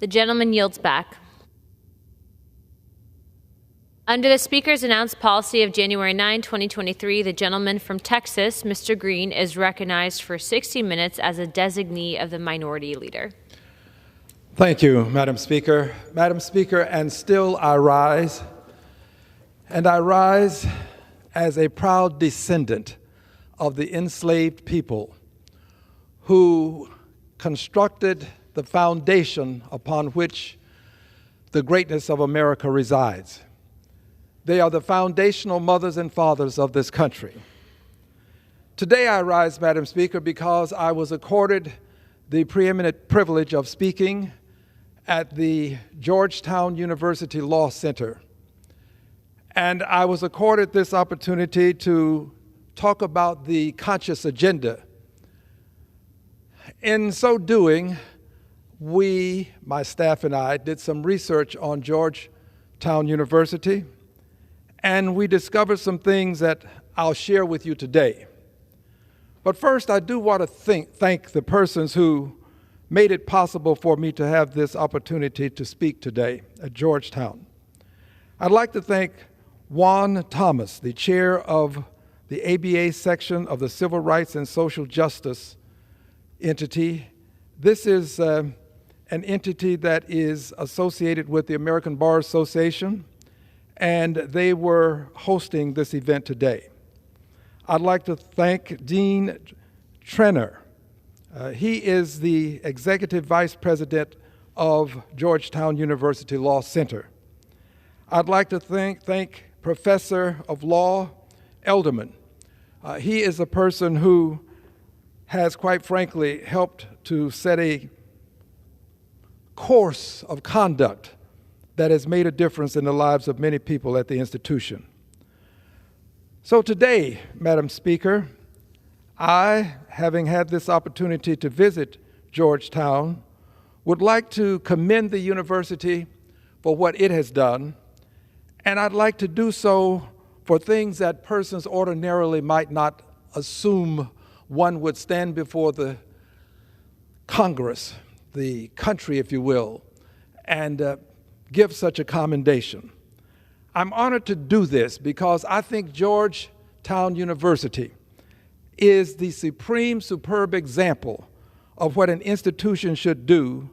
The gentleman yields back. Under the Speaker's announced policy of January 9, 2023, the gentleman from Texas, Mr. Green, is recognized for 60 minutes as a designee of the Minority Leader. Thank you, Madam Speaker. Madam Speaker, and still I rise, and I rise as a proud descendant of the enslaved people who constructed the foundation upon which the greatness of America resides. They are the foundational mothers and fathers of this country. Today I rise, Madam Speaker, because I was accorded the preeminent privilege of speaking at the Georgetown University Law Center. And I was accorded this opportunity to talk about the conscious agenda. In so doing, my staff and I, did some research on Georgetown University, and we discovered some things that I'll share with you today. But first, I do want to thank the persons who made it possible for me to have this opportunity to speak today at Georgetown. I'd like to thank Juan Thomas, the chair of the ABA section of the Civil Rights and Social Justice entity. This is an entity that is associated with the American Bar Association, and they were hosting this event today. I'd like to thank Dean Trenner. He is the Executive Vice President of Georgetown University Law Center. I'd like to thank Professor of Law Elderman. He is a person who has, quite frankly, helped to set a course of conduct that has made a difference in the lives of many people at the institution. So today, Madam Speaker, I, having had this opportunity to visit Georgetown, would like to commend the university for what it has done, and I'd like to do so for things that persons ordinarily might not assume one would stand before the Congress, the country, if you will, and give such a commendation. I'm honored to do this because I think Georgetown University is the superb example of what an institution should do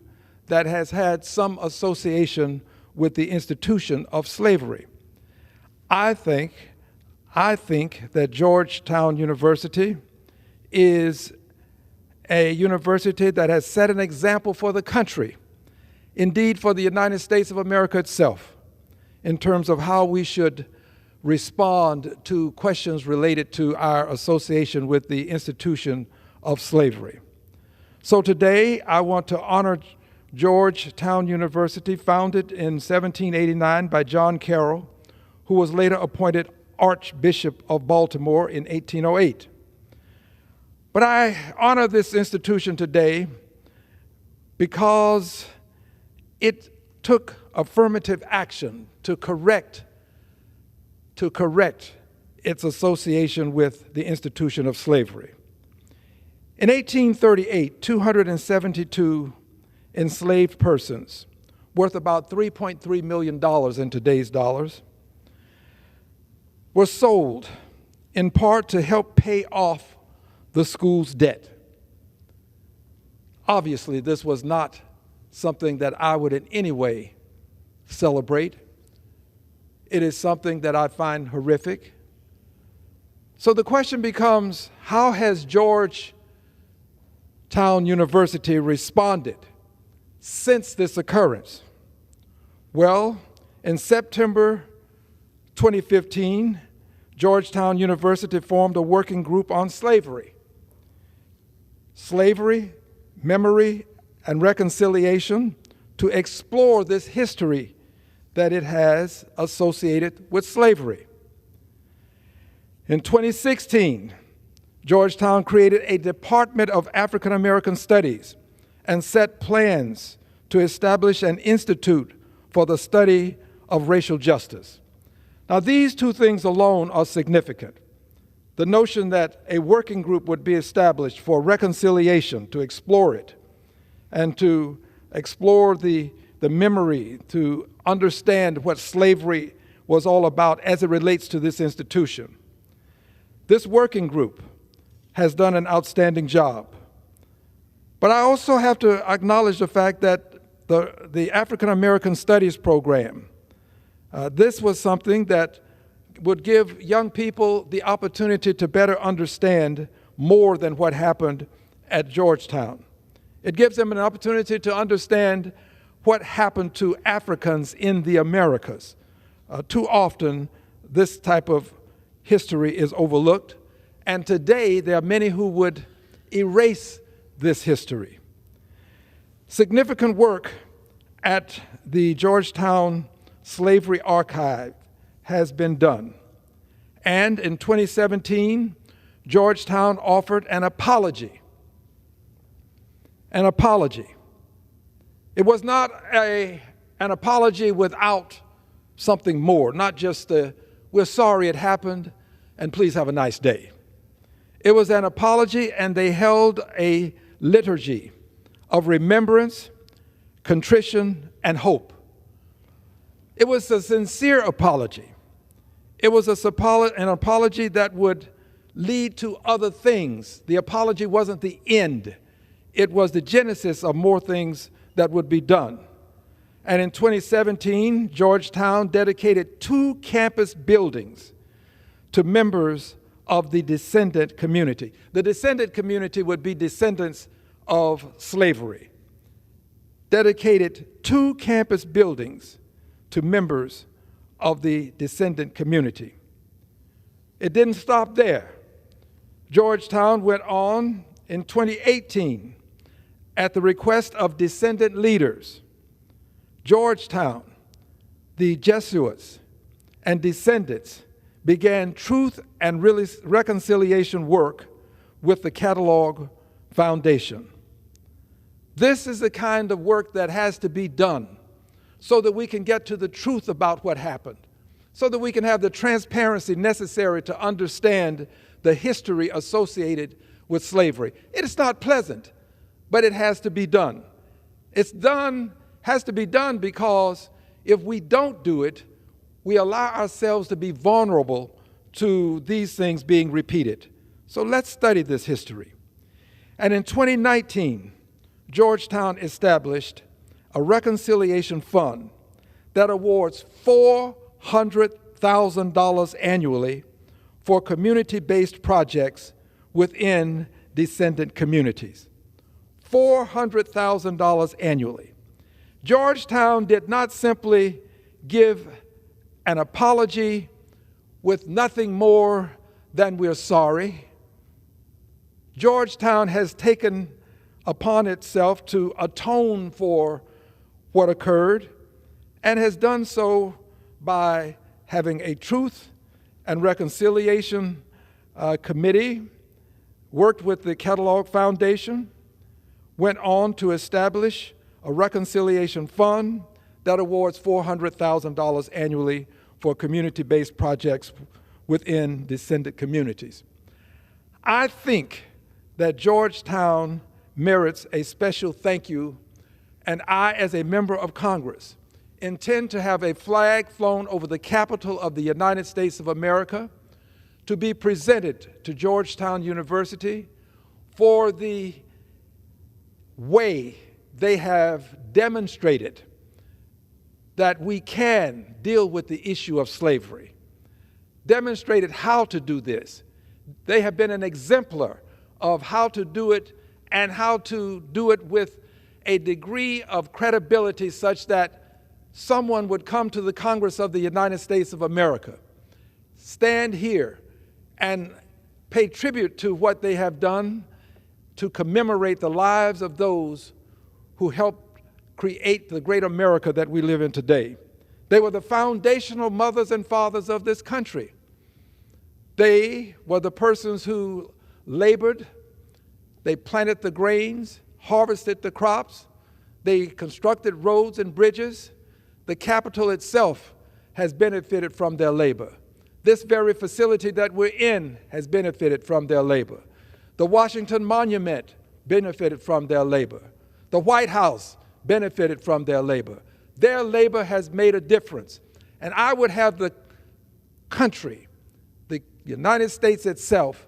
that has had some association with the institution of slavery. I think that Georgetown University is a university that has set an example for the country, indeed for the United States of America itself, in terms of how we should respond to questions related to our association with the institution of slavery. So today, I want to honor Georgetown University, founded in 1789 by John Carroll, who was later appointed Archbishop of Baltimore in 1808. But I honor this institution today because it took affirmative action to correct its association with the institution of slavery. In 1838, 272 enslaved persons, worth about $3.3 million in today's dollars, were sold in part to help pay off the school's debt. Obviously, this was not something that I would in any way celebrate. It is something that I find horrific. So the question becomes, how has Georgetown University responded since this occurrence? Well, in September 2015, Georgetown University formed a working group on slavery. Slavery, memory, and reconciliation, to explore this history that it has associated with slavery. In 2016, Georgetown created a Department of African American Studies and set plans to establish an institute for the study of racial justice. Now, these two things alone are significant. The notion that a working group would be established for reconciliation, to explore it, and to explore the memory, to understand what slavery was all about as it relates to this institution. This working group has done an outstanding job. But I also have to acknowledge the fact that the African American Studies program, this was something that would give young people the opportunity to better understand more than what happened at Georgetown. It gives them an opportunity to understand what happened to Africans in the Americas. Too often, this type of history is overlooked, and today there are many who would erase this history. Significant work at the Georgetown Slavery Archive has been done. And in 2017, Georgetown offered an apology. An apology. It was not an apology without something more, not just we're sorry it happened and please have a nice day. It was an apology, and they held a liturgy of remembrance, contrition, and hope. It was a sincere apology. It was an apology that would lead to other things. The apology wasn't the end. It was the genesis of more things that would be done. And in 2017, Georgetown dedicated 2 campus buildings to members of the descendant community. The descendant community would be descendants of slavery. Dedicated 2 campus buildings to members of the descendant community. It didn't stop there. Georgetown went on in 2018 at the request of descendant leaders. Georgetown, the Jesuits, and descendants began truth and reconciliation work with the Catalog Foundation. This is the kind of work that has to be done so that we can get to the truth about what happened, so that we can have the transparency necessary to understand the history associated with slavery. It is not pleasant, but it has to be done. Has to be done because if we don't do it, we allow ourselves to be vulnerable to these things being repeated. So let's study this history. And in 2019, Georgetown established a reconciliation fund that awards $400,000 annually for community-based projects within descendant communities. $400,000 annually. Georgetown did not simply give an apology with nothing more than we're sorry. Georgetown has taken upon itself to atone for what occurred, and has done so by having a truth and reconciliation committee, worked with the Catalog Foundation, went on to establish a reconciliation fund that awards $400,000 annually for community-based projects within descendant communities. I think that Georgetown merits a special thank you, and I, as a member of Congress, intend to have a flag flown over the Capitol of the United States of America to be presented to Georgetown University for the way they have demonstrated that we can deal with the issue of slavery, demonstrated how to do this. They have been an exemplar of how to do it, and how to do it with a degree of credibility such that someone would come to the Congress of the United States of America, stand here, and pay tribute to what they have done to commemorate the lives of those who helped create the great America that we live in today. They were the foundational mothers and fathers of this country. They were the persons who labored, they planted the grains, harvested the crops, they constructed roads and bridges. The Capitol itself has benefited from their labor. This very facility that we're in has benefited from their labor. The Washington Monument benefited from their labor. The White House benefited from their labor. Their labor has made a difference. And I would have the country, the United States itself,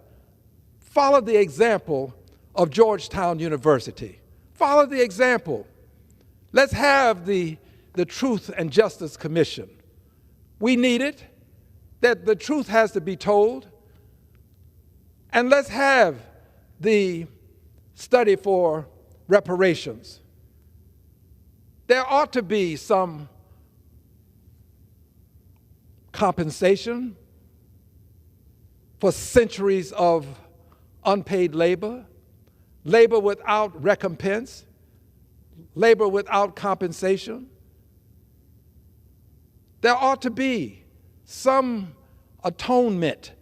follow the example of Georgetown University. Follow the example. Let's have the Truth and Justice Commission. We need it, that the truth has to be told. And let's have the study for reparations. There ought to be some compensation for centuries of unpaid labor, labor without recompense, labor without compensation. There ought to be some atonement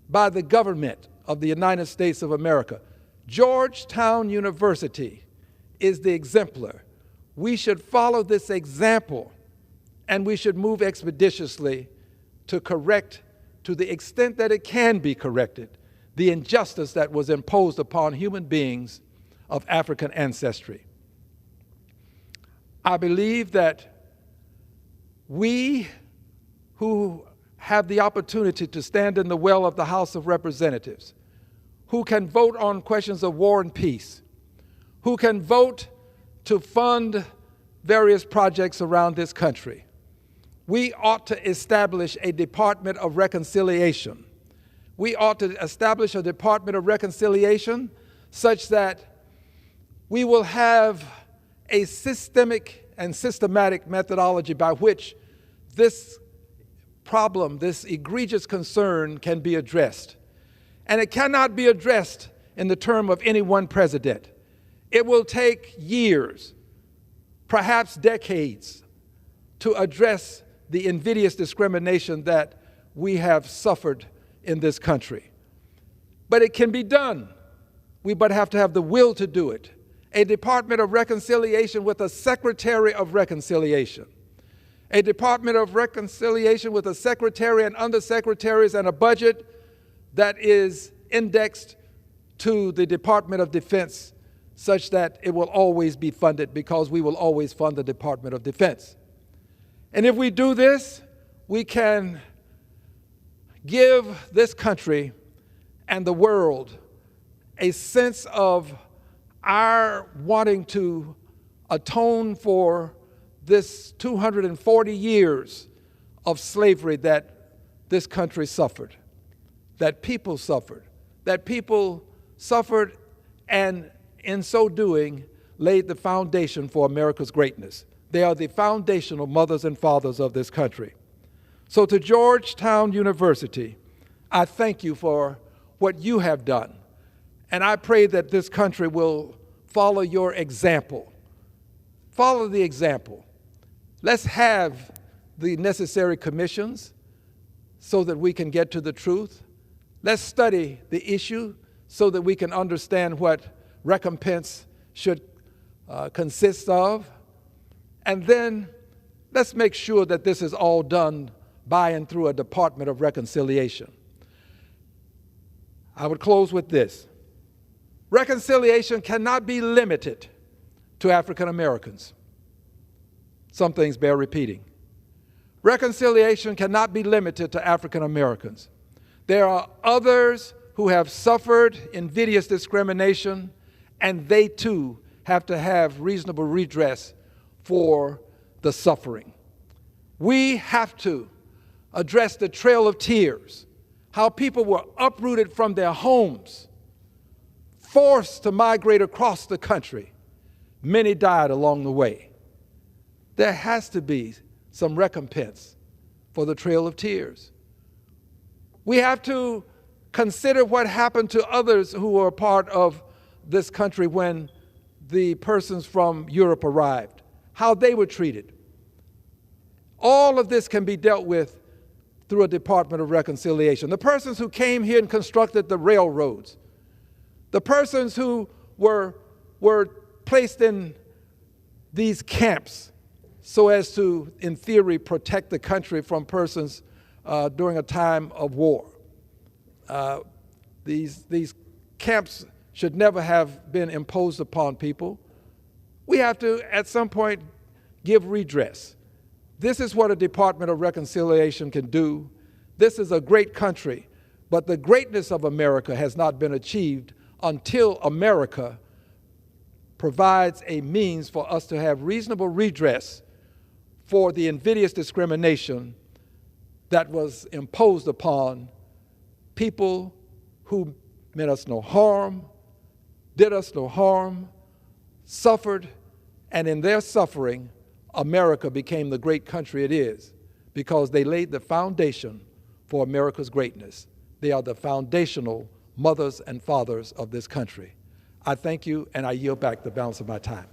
by the government of the United States of America. Georgetown University is the exemplar. We should follow this example, and we should move expeditiously to correct, to the extent that it can be corrected, the injustice that was imposed upon human beings of African ancestry. I believe that we who have the opportunity to stand in the well of the House of Representatives, who can vote on questions of war and peace, who can vote to fund various projects around this country, we ought to establish a Department of Reconciliation. We ought to establish a Department of Reconciliation such that we will have a systemic and systematic methodology by which this problem, this egregious concern, can be addressed. And it cannot be addressed in the term of any one president. It will take years, perhaps decades, to address the invidious discrimination that we have suffered in this country. But it can be done. We but have to have the will to do it. A Department of Reconciliation with a Secretary of Reconciliation. A Department of Reconciliation with a secretary and undersecretaries and a budget that is indexed to the Department of Defense such that it will always be funded, because we will always fund the Department of Defense. And if we do this, we can give this country and the world a sense of our wanting to atone for this 240 years of slavery that this country suffered, that people suffered, and in so doing laid the foundation for America's greatness. They are the foundational mothers and fathers of this country. So to Georgetown University, I thank you for what you have done. And I pray that this country will follow your example. Follow the example. Let's have the necessary commissions so that we can get to the truth. Let's study the issue so that we can understand what recompense should consist of. And then let's make sure that this is all done by and through a Department of Reconciliation. I would close with this. Reconciliation cannot be limited to African Americans. Some things bear repeating. Reconciliation cannot be limited to African Americans. There are others who have suffered invidious discrimination, and they too have to have reasonable redress for the suffering. We have to address the trail of tears, how people were uprooted from their homes, forced to migrate across the country. Many died along the way. There has to be some recompense for the trail of tears. We have to consider what happened to others who were a part of this country when the persons from Europe arrived, how they were treated. All of this can be dealt with through a Department of Reconciliation. The persons who came here and constructed the railroads, the persons who were placed in these camps so as to, in theory, protect the country from persons during a time of war. These camps should never have been imposed upon people. we have to, at some point, give redress. This is what a Department of Reconciliation can do. This is a great country, but the greatness of America has not been achieved until America provides a means for us to have reasonable redress for the invidious discrimination that was imposed upon people who meant us no harm, did us no harm, suffered, and in their suffering, America became the great country it is because they laid the foundation for America's greatness. They are the foundational mothers and fathers of this country. I thank you, and I yield back the balance of my time.